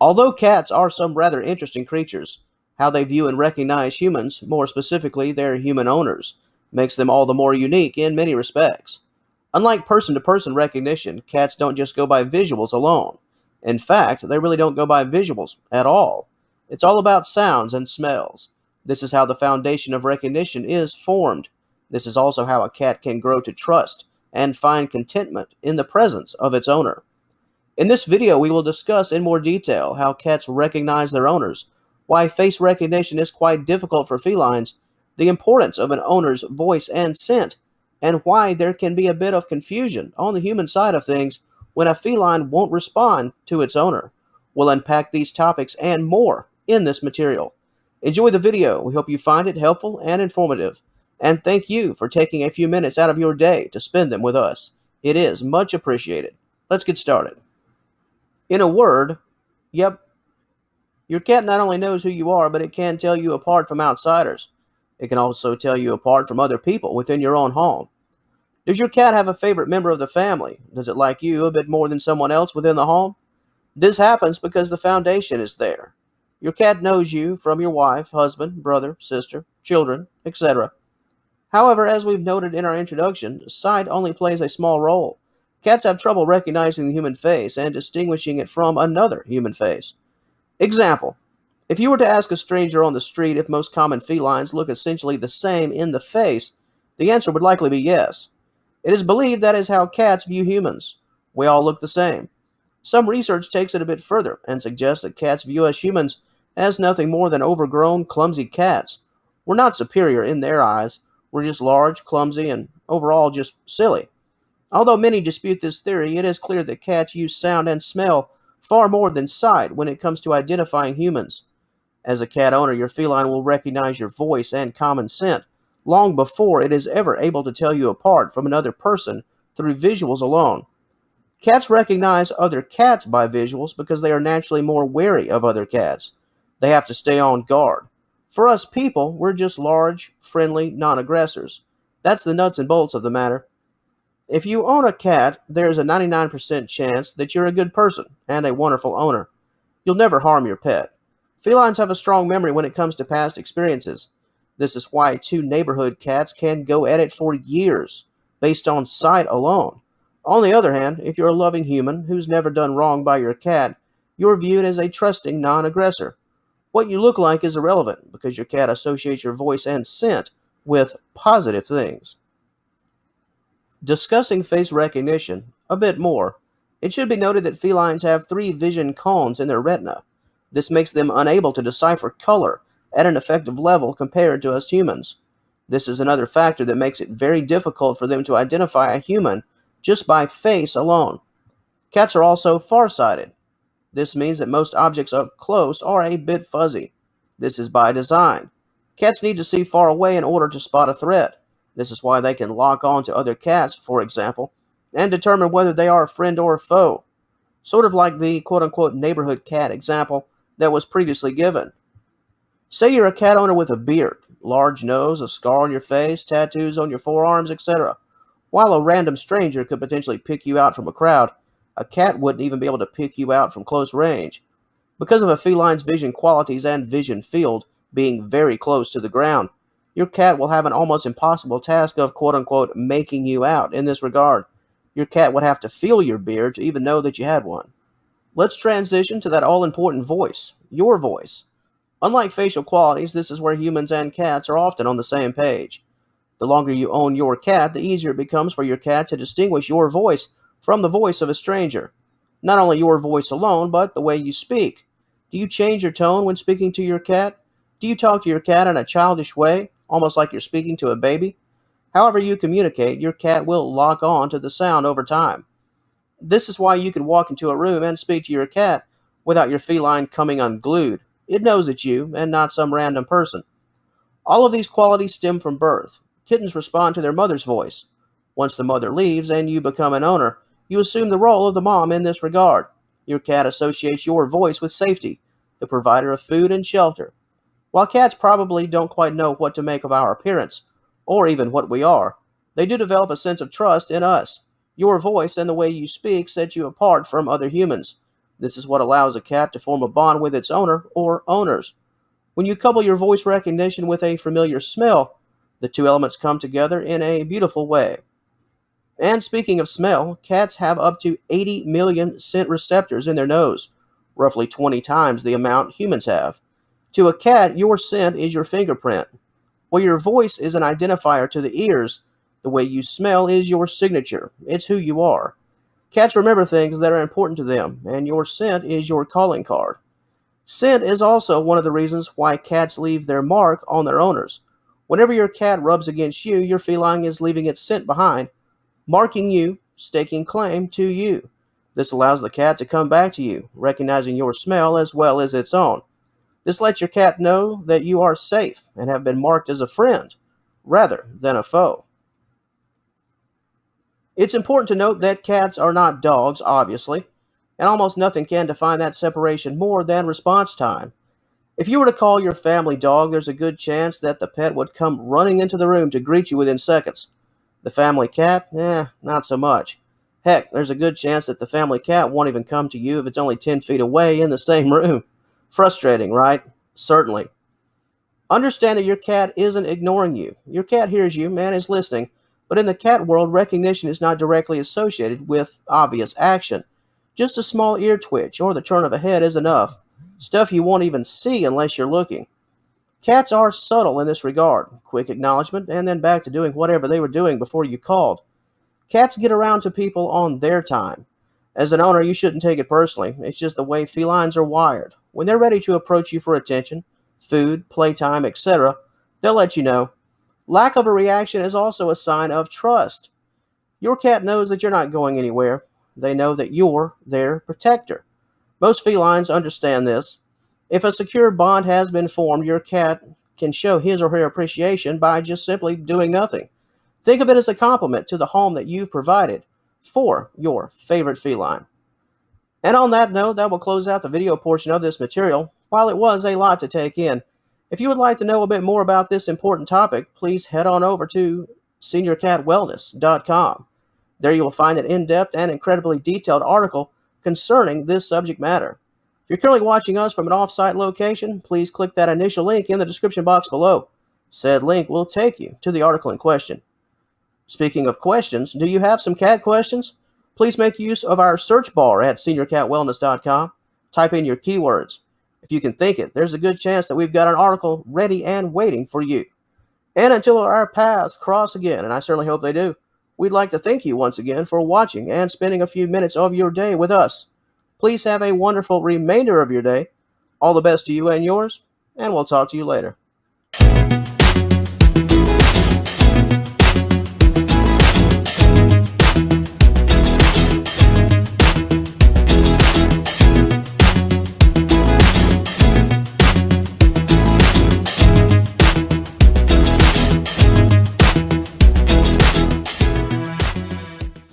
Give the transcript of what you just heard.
Although cats are some rather interesting creatures, how they view and recognize humans, more specifically their human owners, makes them all the more unique in many respects. Unlike person to person recognition, cats don't just go by visuals alone. In fact, they really don't go by visuals at all. It's all about sounds and smells. This is how the foundation of recognition is formed. This is also how a cat can grow to trust and find contentment in the presence of its owner. In this video, we will discuss in more detail how cats recognize their owners, why face recognition is quite difficult for felines, the importance of an owner's voice and scent, and why there can be a bit of confusion on the human side of things when a feline won't respond to its owner. We'll unpack these topics and more in this material. Enjoy the video. We hope you find it helpful and informative. And thank you for taking a few minutes out of your day to spend them with us. It is much appreciated. Let's get started. In a word, yep, your cat not only knows who you are, but it can tell you apart from outsiders. It can also tell you apart from other people within your own home. Does your cat have a favorite member of the family? Does it like you a bit more than someone else within the home? This happens because the foundation is there. Your cat knows you from your wife, husband, brother, sister, children, etc. However, as we've noted in our introduction, sight only plays a small role. Cats have trouble recognizing the human face and distinguishing it from another human face. Example: if you were to ask a stranger on the street if most common felines look essentially the same in the face, the answer would likely be yes. It is believed that is how cats view humans. We all look the same. Some research takes it a bit further and suggests that cats view us humans as nothing more than overgrown, clumsy cats. We're not superior in their eyes. We're just large, clumsy, and overall just silly. Although many dispute this theory, it is clear that cats use sound and smell far more than sight when it comes to identifying humans. As a cat owner, your feline will recognize your voice and common scent long before it is ever able to tell you apart from another person through visuals alone. Cats recognize other cats by visuals because they are naturally more wary of other cats. They have to stay on guard. For us people, we're just large, friendly non-aggressors. That's the nuts and bolts of the matter. If you own a cat, there's a 99% chance that you're a good person and a wonderful owner. You'll never harm your pet. Felines have a strong memory when it comes to past experiences. This is why two neighborhood cats can go at it for years, based on sight alone. On the other hand, if you're a loving human who's never done wrong by your cat, you're viewed as a trusting non-aggressor. What you look like is irrelevant because your cat associates your voice and scent with positive things. Discussing face recognition a bit more, it should be noted that felines have three vision cones in their retina. This makes them unable to decipher color at an effective level compared to us humans. This is another factor that makes it very difficult for them to identify a human just by face alone. Cats are also farsighted. This means that most objects up close are a bit fuzzy. This is by design. Cats need to see far away in order to spot a threat. This is why they can lock on to other cats, for example, and determine whether they are a friend or a foe. Sort of like the quote-unquote neighborhood cat example that was previously given. Say you're a cat owner with a beard, large nose, a scar on your face, tattoos on your forearms, etc. While a random stranger could potentially pick you out from a crowd, a cat wouldn't even be able to pick you out from close range. Because of a feline's vision qualities and vision field being very close to the ground, your cat will have an almost impossible task of quote-unquote making you out in this regard. Your cat would have to feel your beard to even know that you had one. Let's transition to that all-important voice, your voice. Unlike facial qualities, this is where humans and cats are often on the same page. The longer you own your cat, the easier it becomes for your cat to distinguish your voice from the voice of a stranger. Not only your voice alone, but the way you speak. Do you change your tone when speaking to your cat? Do you talk to your cat in a childish way, almost like you're speaking to a baby? However you communicate, your cat will lock on to the sound over time. This is why you can walk into a room and speak to your cat without your feline coming unglued. It knows it's you and not some random person. All of these qualities stem from birth. Kittens respond to their mother's voice. Once the mother leaves and you become an owner, you assume the role of the mom in this regard. Your cat associates your voice with safety, the provider of food and shelter. While cats probably don't quite know what to make of our appearance, or even what we are, they do develop a sense of trust in us. Your voice and the way you speak sets you apart from other humans. This is what allows a cat to form a bond with its owner or owners. When you couple your voice recognition with a familiar smell, the two elements come together in a beautiful way. And speaking of smell, cats have up to 80 million scent receptors in their nose, roughly 20 times the amount humans have. To a cat, your scent is your fingerprint. While your voice is an identifier to the ears, the way you smell is your signature. It's who you are. Cats remember things that are important to them, and your scent is your calling card. Scent is also one of the reasons why cats leave their mark on their owners. Whenever your cat rubs against you, your feline is leaving its scent behind, marking you, staking claim to you. This allows the cat to come back to you, recognizing your smell as well as its own. This lets your cat know that you are safe and have been marked as a friend rather than a foe. It's important to note that cats are not dogs, obviously, and almost nothing can define that separation more than response time. If you were to call your family dog, there's a good chance that the pet would come running into the room to greet you within seconds. The family cat? Not so much. Heck, there's a good chance that the family cat won't even come to you if it's only 10 feet away in the same room. Frustrating, right? Certainly. Understand that your cat isn't ignoring you. Your cat hears you and is listening, but in the cat world, recognition is not directly associated with obvious action. Just a small ear twitch or the turn of a head is enough. Stuff you won't even see unless you're looking. Cats are subtle in this regard. Quick acknowledgement and then back to doing whatever they were doing before you called. Cats get around to people on their time. As an owner, you shouldn't take it personally. It's just the way felines are wired. When they're ready to approach you for attention, food, playtime, etc., they'll let you know. Lack of a reaction is also a sign of trust. Your cat knows that you're not going anywhere. They know that you're their protector. Most felines understand this. If a secure bond has been formed, your cat can show his or her appreciation by just simply doing nothing. Think of it as a compliment to the home that you've provided for your favorite feline. And on that note, that will close out the video portion of this material. While it was a lot to take in, if you would like to know a bit more about this important topic, please head on over to seniorcatwellness.com. There you will find an in-depth and incredibly detailed article concerning this subject matter. If you're currently watching us from an off-site location, please click that initial link in the description box below. Said link will take you to the article in question. Speaking of questions, do you have some cat questions? Please make use of our search bar at seniorcatwellness.com. Type in your keywords. If you can think it, there's a good chance that we've got an article ready and waiting for you. And until our paths cross again, and I certainly hope they do, we'd like to thank you once again for watching and spending a few minutes of your day with us. Please have a wonderful remainder of your day. All the best to you and yours, and we'll talk to you later.